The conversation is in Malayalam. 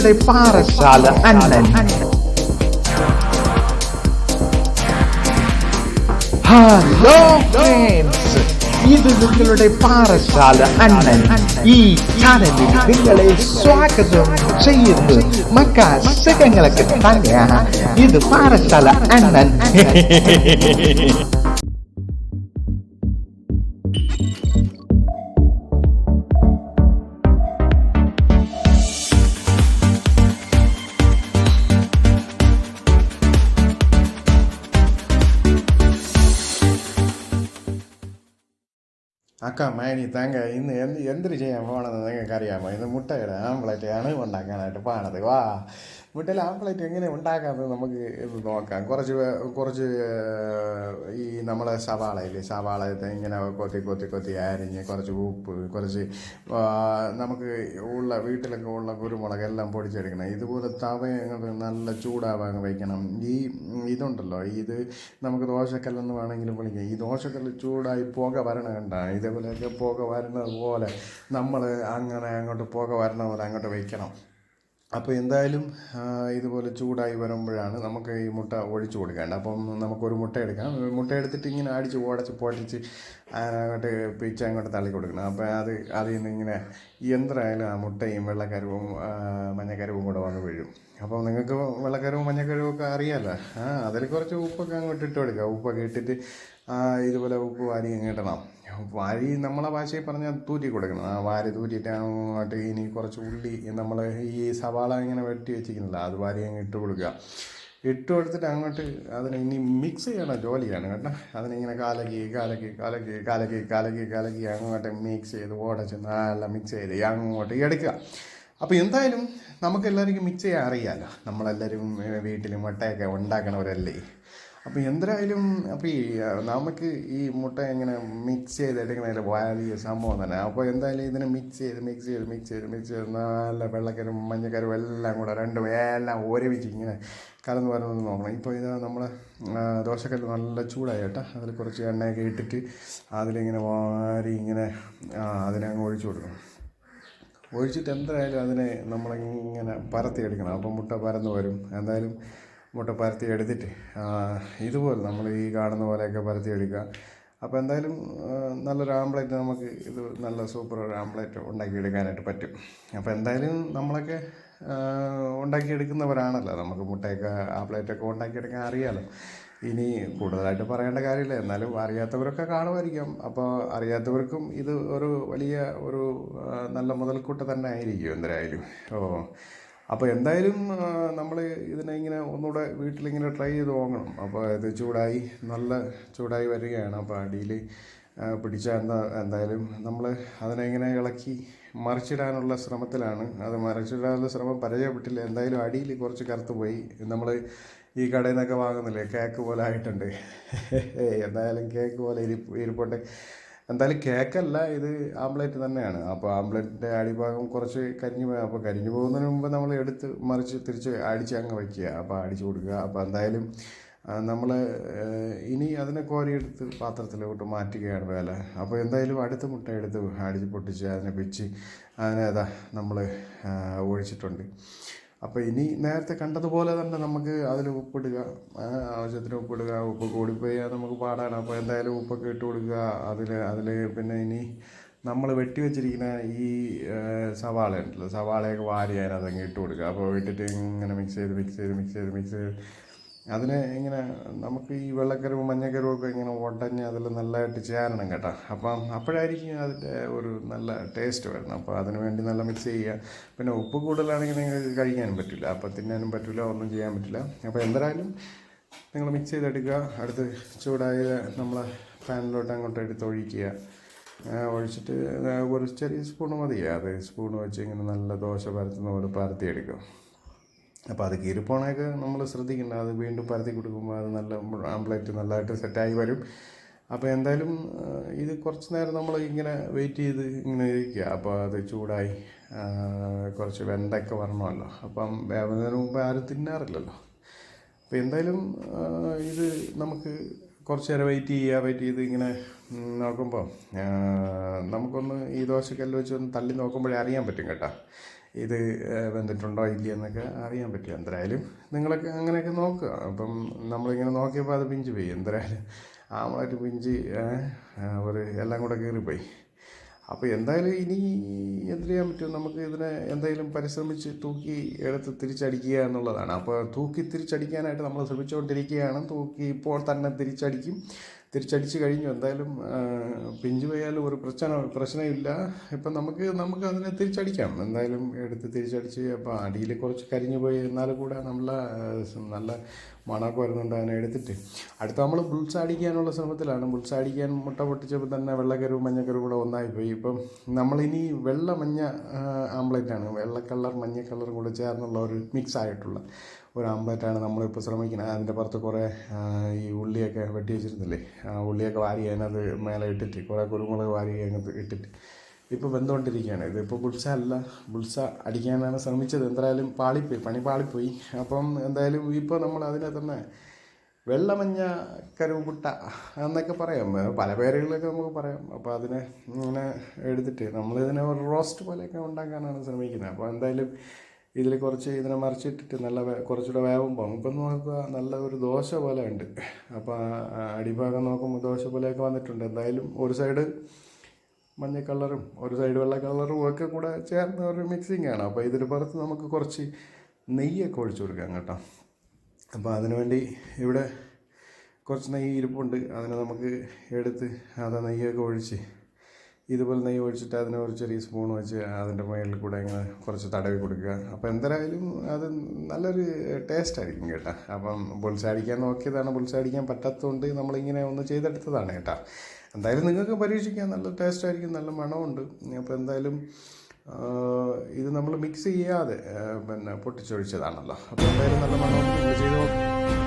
നിങ്ങളുടെ പാറശാല അണ്ണൻ. ഹലോ ഫ്രണ്ട്സ്, ഇത് നിങ്ങളുടെ പാറശാല അണ്ണൻ. ഈ ചാനലിൽ നിങ്ങളെ സ്വാഗതം ചെയ്യുന്നു. മക്കാസകങ്ങളൊക്കെ തന്നെയാണ്. ഇത് പാറശാല അണ്ണൻ. അക്ക മേനി താങ്ക ഇന്ന് എന്തൊരു ചെയ്യാൻ പോകണമെന്ന് നിങ്ങൾക്ക് അറിയാമോ? ഇന്ന് മുട്ടയുടെ ആംപ്ലേറ്റ് ആണ് ഉണ്ടാക്കാനായിട്ട് പോകണത്. വാ, മുട്ടയിൽ ആംപ്ലേറ്റ് എങ്ങനെ ഉണ്ടാക്കാമെന്ന് നമുക്ക് ഇത് നോക്കാം. കുറച്ച് ഈ നമ്മളെ സവാള ഇങ്ങനെ കൊത്തി അരിഞ്ഞ്, കുറച്ച് ഉപ്പ്, കുറച്ച് നമുക്ക് വീട്ടിലൊക്കെ ഉള്ള കുരുമുളക് എല്ലാം പൊടിച്ചെടുക്കണം. ഇതുപോലെ തവ നല്ല ചൂടാവാൻ വയ്ക്കണം. ഇതുണ്ടല്ലോ, ഇത് നമുക്ക് ദോശക്കല്ലെന്ന് വേണമെങ്കിലും വിളിക്കാം. ഈ ദോശക്കല്ല് ചൂടായി പുക വരണ കണ്ട, ഇതേപോലെയൊക്കെ പുക വരുന്നത് പോലെ നമ്മൾ അങ്ങോട്ട് പുക വരണ പോലെ അങ്ങോട്ട് വയ്ക്കണം. അപ്പോൾ എന്തായാലും ഇതുപോലെ ചൂടായി വരുമ്പോഴാണ് നമുക്ക് ഈ മുട്ട ഒഴിച്ചു കൊടുക്കേണ്ടത്. അപ്പം നമുക്കൊരു മുട്ട എടുക്കാം. മുട്ട എടുത്തിട്ട് ഇങ്ങനെ അടിച്ച് പൊട്ടിച്ച് അങ്ങോട്ട് തള്ളി കൊടുക്കണം. അപ്പോൾ അതിൽ നിന്ന് ഇങ്ങനെ എന്തായാലും ആ മുട്ടയും വെള്ളക്കരുവും മഞ്ഞക്കരുവും കൂടെ വന്ന് വീഴും. അപ്പോൾ നിങ്ങൾക്ക് വെള്ളക്കരുവും മഞ്ഞക്കരുവും ഒക്കെ അറിയാമല്ലോ. അതിൽ കുറച്ച് ഉപ്പൊക്കെ അങ്ങോട്ട് ഇട്ട് കൊടുക്കുക. ഉപ്പൊക്കെ ഇട്ടിട്ട് ഇതുപോലെ ഉപ്പ് വാരി ഇടണം. വാരി നമ്മളെ ഭാഷയിൽ പറഞ്ഞാൽ തൂറ്റി കൊടുക്കണം. വാരി തൂറ്റിയിട്ട് അങ്ങോട്ട് ഇനി കുറച്ച് ഉള്ളി നമ്മൾ ഈ സവാള ഇങ്ങനെ വെട്ടി വെച്ചിരിക്കുന്നില്ല, അത് വാരി അങ്ങ് ഇട്ട് കൊടുക്കുക. ഇട്ട് കൊടുത്തിട്ട് അങ്ങോട്ട് അതിനെ ഇനി മിക്സ് ചെയ്യണ ജോലിയാണ് കേട്ടോ. അതിനിങ്ങനെ കാലക്കി അങ്ങോട്ട് മിക്സ് ചെയ്ത് ഉടച്ച് നല്ല മിക്സ് ചെയ്ത് അങ്ങോട്ട് എടുക്കുക. അപ്പോൾ എന്തായാലും നമുക്കെല്ലാവർക്കും മിക്സ് ചെയ്യാൻ അറിയാമല്ലോ. നമ്മളെല്ലാവരും വീട്ടിൽ മുട്ടയൊക്കെ ഉണ്ടാക്കണവരല്ലേ. അപ്പോൾ എന്തായാലും നമുക്ക് ഈ മുട്ട ഇങ്ങനെ മിക്സ് ചെയ്തെടുക്കണതിൽ വലിയ സംഭവം തന്നെ. അപ്പോൾ എന്തായാലും ഇതിനെ മിക്സ് ചെയ്ത് നല്ല വെള്ളക്കരും മഞ്ഞക്കരും എല്ലാം കൂടെ രണ്ടും എല്ലാം ഒരുമിച്ച് ഇങ്ങനെ കലർന്ന് വരണമെന്ന് നോക്കണം. ഇപ്പോൾ ഇത് നമ്മളെ ദോശക്കല്ല് നല്ല ചൂടായി കേട്ടോ. അതിൽ കുറച്ച് എണ്ണയൊക്കെ ഇട്ടിട്ട് അതിലിങ്ങനെ വാരി ഇങ്ങനെ അതിനെ അങ്ങ് ഒഴിച്ചു കൊടുക്കണം. ഒഴിച്ചിട്ട് എന്തായാലും അതിനെ നമ്മളിങ്ങനെ പരത്തിയെടുക്കണം. അപ്പം മുട്ട പരന്ന് വരും. എന്തായാലും മുട്ട പരത്തി എടുത്തിട്ട് ഇതുപോലെ നമ്മൾ ഈ കാണുന്ന പോലെയൊക്കെ പരത്തി എടുക്കുക. അപ്പോൾ എന്തായാലും നല്ലൊരു ആംപ്ലേറ്റ് നമുക്ക് ഇത് നല്ല സൂപ്പർ ഒരു ആംപ്ലേറ്റ് ഉണ്ടാക്കിയെടുക്കാനായിട്ട് പറ്റും. അപ്പോൾ എന്തായാലും നമ്മളൊക്കെ ഉണ്ടാക്കിയെടുക്കുന്നവരാണല്ലോ. നമുക്ക് മുട്ടയൊക്കെ ആംപ്ലേറ്റൊക്കെ ഉണ്ടാക്കിയെടുക്കാൻ അറിയാമല്ലോ. ഇനി കൂടുതലായിട്ട് പറയേണ്ട കാര്യമില്ല. എന്നാലും അറിയാത്തവരൊക്കെ കാണുമായിരിക്കാം. അപ്പോൾ അറിയാത്തവർക്കും ഇത് ഒരു വലിയ ഒരു നല്ല മുതൽക്കൂട്ട് തന്നെ ആയിരിക്കും എന്തായാലും. അപ്പോൾ എന്തായാലും നമ്മൾ ഇതിനെ ഇങ്ങനെ ഒന്നുകൂടെ വീട്ടിലിങ്ങനെ ട്രൈ ചെയ്ത് നോക്കണം. അപ്പോൾ ഇത് നല്ല ചൂടായി വരികയാണ്. അപ്പോൾ അടിയിൽ പിടിച്ചാൽ എന്തായാലും നമ്മൾ അതിനെ ഇങ്ങനെ ഇളക്കി മറിച്ചിടാനുള്ള ശ്രമത്തിലാണ്. അത് മറിച്ചിടാനുള്ള ശ്രമം പരാജയപ്പെട്ടില്ല. എന്തായാലും അടിയിൽ കുറച്ച് കറുത്ത് പോയി. നമ്മൾ ഈ കടയിൽ നിന്നൊക്കെ വാങ്ങുന്നില്ലേ, കേക്ക് പോലെ ആയിട്ടുണ്ട്. എന്തായാലും കേക്ക് പോലെ ഇരിപ്പുണ്ട്. എന്തായാലും കേക്കല്ല, ഇത് ആംപ്ലേറ്റ് തന്നെയാണ്. അപ്പോൾ ആംപ്ലേറ്റിൻ്റെ അടിഭാഗം കുറച്ച് കരിഞ്ഞു പോയി. അപ്പോൾ കരിഞ്ഞു പോകുന്നതിന് മുമ്പ് നമ്മൾ എടുത്ത് മറിച്ച് തിരിച്ച് അടിച്ച് അങ്ങ് വയ്ക്കുക. അപ്പോൾ അടിച്ചു കൊടുക്കുക. അപ്പോൾ എന്തായാലും നമ്മൾ ഇനി അതിനെ കോരിയെടുത്ത് പാത്രത്തിലോട്ട് മാറ്റുകയാണ് വേല. അപ്പോൾ എന്തായാലും അടുത്ത മുട്ട എടുത്ത് അടിച്ച് പൊട്ടിച്ച് അതിനെ വെച്ച് നമ്മൾ ഒഴിച്ചിട്ടുണ്ട്. അപ്പോൾ ഇനി നേരത്തെ കണ്ടതുപോലെ തന്നെ നമുക്ക് അതിൽ ഉപ്പിടുക, ആവശ്യത്തിന് ഉപ്പിടുക. ഉപ്പ് കൂടിപ്പോയാൽ നമുക്ക് പാടാണ്. അപ്പോൾ എന്തായാലും ഉപ്പൊക്കെ ഇട്ട് കൊടുക്കുക. അതിൽ പിന്നെ ഇനി നമ്മൾ വെട്ടി വെച്ചിരിക്കുന്ന ഈ സവാള ഉണ്ടല്ലോ, സവാളയൊക്കെ വാരി അതിനകത്തങ്ങ് ഇട്ട് കൊടുക്കുക. അപ്പോൾ ഇട്ടിട്ട് ഇങ്ങനെ മിക്സ് ചെയ്ത് അതിനെ ഇങ്ങനെ നമുക്ക് ഈ വെള്ളക്കരുവും മഞ്ഞക്കരുവും ഒക്കെ ഇങ്ങനെ ഉടഞ്ഞ് അതിൽ നല്ലതായിട്ട് ചേരണം കേട്ടോ. അപ്പം അപ്പോഴായിരിക്കും അതിൻ്റെ ഒരു നല്ല ടേസ്റ്റ് വരുന്നത്. അപ്പോൾ അതിന് വേണ്ടി നല്ല മിക്സ് ചെയ്യുക. പിന്നെ ഉപ്പ് കൂടുതലാണെങ്കിൽ നിങ്ങൾക്ക് കഴിക്കാനും പറ്റില്ല, അപ്പോൾ തിന്നാനും പറ്റില്ല, ഒന്നും ചെയ്യാൻ പറ്റില്ല. അപ്പോൾ എന്തായാലും നിങ്ങൾ മിക്സ് ചെയ്തെടുക്കുക. അടുത്ത് ചൂടായ നമ്മൾ പാനിലോട്ട് അങ്ങോട്ട് എടുത്ത് ഒഴിക്കുക. ഒഴിച്ചിട്ട് ഒരു ചെറിയ സ്പൂണ് മതി. അത് സ്പൂൺ വെച്ച് ഇങ്ങനെ നല്ല ദോശ പരത്തുന്ന പോലെ പരത്തിയെടുക്കുക. അപ്പോൾ അത് കീറിപ്പോണൊക്കെ നമ്മൾ ശ്രദ്ധിക്കേണ്ട. അത് വീണ്ടും പരത്തി കൊടുക്കുമ്പോൾ അത് നല്ല ആംപ്ലേറ്റ് നല്ലതായിട്ട് സെറ്റായി വരും. അപ്പോൾ എന്തായാലും ഇത് കുറച്ച് നേരം നമ്മൾ ഇങ്ങനെ വെയിറ്റ് ചെയ്ത് ഇങ്ങനെ ഇരിക്കുക. അപ്പോൾ അത് ചൂടായി കുറച്ച് വെന്തൊക്കെ വരണമല്ലോ. അപ്പം വേവുന്നതിന് മുമ്പ് ആരും തിന്നാറില്ലല്ലോ. അപ്പോൾ എന്തായാലും ഇത് നമുക്ക് കുറച്ച് നേരം വെയിറ്റ് ചെയ്ത് ഇങ്ങനെ നോക്കുമ്പോൾ നമുക്കൊന്ന് ഈ ദോശക്കല്ല് വെച്ച് ഒന്ന് തള്ളി നോക്കുമ്പോഴേ അറിയാൻ പറ്റും കേട്ടോ. ഇത് വെന്തിട്ടുണ്ടോ ഇല്ലയെന്നൊക്കെ അറിയാൻ പറ്റും. എന്തായാലും നിങ്ങളൊക്കെ അങ്ങനെയൊക്കെ നോക്കുക. അപ്പം നമ്മളിങ്ങനെ നോക്കിയപ്പോൾ അത് പിഞ്ച് പോയി. എന്തായാലും ആമളായിട്ട് പിഞ്ച് ഒരു എല്ലാം കൂടെ കയറിപ്പോയി. അപ്പോൾ എന്തായാലും ഇനി എന്ത് ചെയ്യാൻ പറ്റും, നമുക്ക് ഇതിനെ എന്തായാലും പരിശ്രമിച്ച് തൂക്കി എടുത്ത് തിരിച്ചടിക്കുക എന്നുള്ളതാണ്. അപ്പോൾ തൂക്കി തിരിച്ചടിക്കാനായിട്ട് നമ്മൾ ശ്രമിച്ചുകൊണ്ടിരിക്കുകയാണ്. തൂക്കി ഇപ്പോൾ തന്നെ തിരിച്ചടിച്ച് കഴിഞ്ഞു. എന്തായാലും പിഞ്ചു പോയാലും ഒരു പ്രശ്നമില്ല. ഇപ്പം നമുക്ക് അതിനെ തിരിച്ചടിക്കാം. എന്തായാലും എടുത്ത് തിരിച്ചടിച്ച് അപ്പോൾ അടിയിൽ കുറച്ച് കരിഞ്ഞു പോയി എന്നാലും കൂടെ നല്ല മണമൊക്കെ വരുന്നുണ്ട്. അതിനെ എടുത്തിട്ട് അടുത്ത നമ്മൾ ബുൾസ് അടിക്കാനുള്ള ശ്രമത്തിലാണ്. ബുൾസ് അടിക്കാൻ മുട്ട പൊട്ടിച്ചപ്പോൾ തന്നെ വെള്ളക്കരുവും മഞ്ഞക്കരുവും കൂടെ ഒന്നായിപ്പോയി. ഇപ്പം നമ്മളിനി വെള്ള മഞ്ഞ ആംപ്ലേറ്റാണ്, വെള്ള കളർ മഞ്ഞ കളറും കൂടെ ചേർന്നുള്ള ഒരു മിക്സ് ആയിട്ടുള്ള ഒരു ആംപ്ലേറ്റാണ് നമ്മളിപ്പോൾ ശ്രമിക്കുന്നത്. അതിൻ്റെ പുറത്ത് കുറേ ഈ ഉള്ളിയൊക്കെ വെട്ടി വെച്ചിരുന്നില്ലേ, ഉള്ളിയൊക്കെ വാരി അതിനകത്ത് മേലെ ഇട്ടിട്ട് കുറേ കുരുമുളക് വാരി അതിനകത്ത് ഇട്ടിട്ട് ഇപ്പോൾ വെന്തുകൊണ്ടിരിക്കുകയാണ്. ഇതിപ്പോൾ ബുൾസ അടിക്കാനാണ് ശ്രമിച്ചത്. എന്തായാലും പണി പാളിപ്പോയി. അപ്പം എന്തായാലും ഇപ്പോൾ നമ്മൾ അതിനെ തന്നെ വെള്ളമഞ്ഞ കരുവുപുട്ട എന്നൊക്കെ പറയാം, പല പേരുകളൊക്കെ നമുക്ക് പറയാം. അപ്പോൾ അതിനെ ഇങ്ങനെ എടുത്തിട്ട് നമ്മളിതിനെ ഒരു റോസ്റ്റ് പോലെയൊക്കെ ഉണ്ടാക്കാനാണ് ശ്രമിക്കുന്നത്. അപ്പോൾ എന്തായാലും ഇതിൽ കുറച്ച് ഇതിനെ മറിച്ചിട്ടിട്ട് കുറച്ചുകൂടെ വേവുമ്പോൾ ഇപ്പം നോക്കുക നല്ല ഒരു ദോശ പോലെ ഉണ്ട്. അപ്പോൾ അടിഭാഗം നോക്കുമ്പോൾ ദോശ പോലെയൊക്കെ വന്നിട്ടുണ്ട്. എന്തായാലും ഒരു സൈഡ് മഞ്ഞ കളറും ഒരു സൈഡ് വെള്ള കളറും ഒക്കെ കൂടെ ചേർന്ന ഒരു മിക്സിംഗ് ആണ്. അപ്പോൾ ഇതിന് പുറത്ത് നമുക്ക് കുറച്ച് നെയ്യൊക്കെ ഒഴിച്ചു കൊടുക്കാം കേട്ടോ. അപ്പോൾ അതിനുവേണ്ടി ഇവിടെ കുറച്ച് നെയ്യ് ഇരിപ്പുണ്ട്. അതിനെ നമുക്ക് എടുത്ത് നെയ്യൊക്കെ ഒഴിച്ച് ഇതുപോലെ നെയ്യ് ഒഴിച്ചിട്ട് അതിനെ ഒരു ചെറിയ സ്പൂൺ വെച്ച് അതിൻ്റെ മുകളിൽ കൂടെ ഇങ്ങനെ കുറച്ച് തടവി കൊടുക്കുക. അപ്പോൾ എന്തായാലും അത് നല്ലൊരു ടേസ്റ്റ് ആയിരിക്കും കേട്ടോ. അപ്പം ബുൾസ അടിക്കാൻ നോക്കിയതാണ്, ബുൾസ അടിക്കാൻ പറ്റാത്തതുകൊണ്ട് നമ്മളിങ്ങനെ ഒന്ന് ചെയ്തെടുത്തതാണ് കേട്ടോ. എന്തായാലും നിങ്ങൾക്ക് പരീക്ഷിക്കാം, നല്ല ടേസ്റ്റ് ആയിരിക്കും, നല്ല മണമുണ്ട്. അപ്പോൾ എന്തായാലും ഇത് നമ്മൾ മിക്സ് ചെയ്യാതെ പൊട്ടിച്ചൊഴിച്ചതാണല്ലോ. അപ്പോൾ എന്തായാലും നല്ല മണമുണ്ട്, നിങ്ങൾ ചെയ്ത് നോക്കും.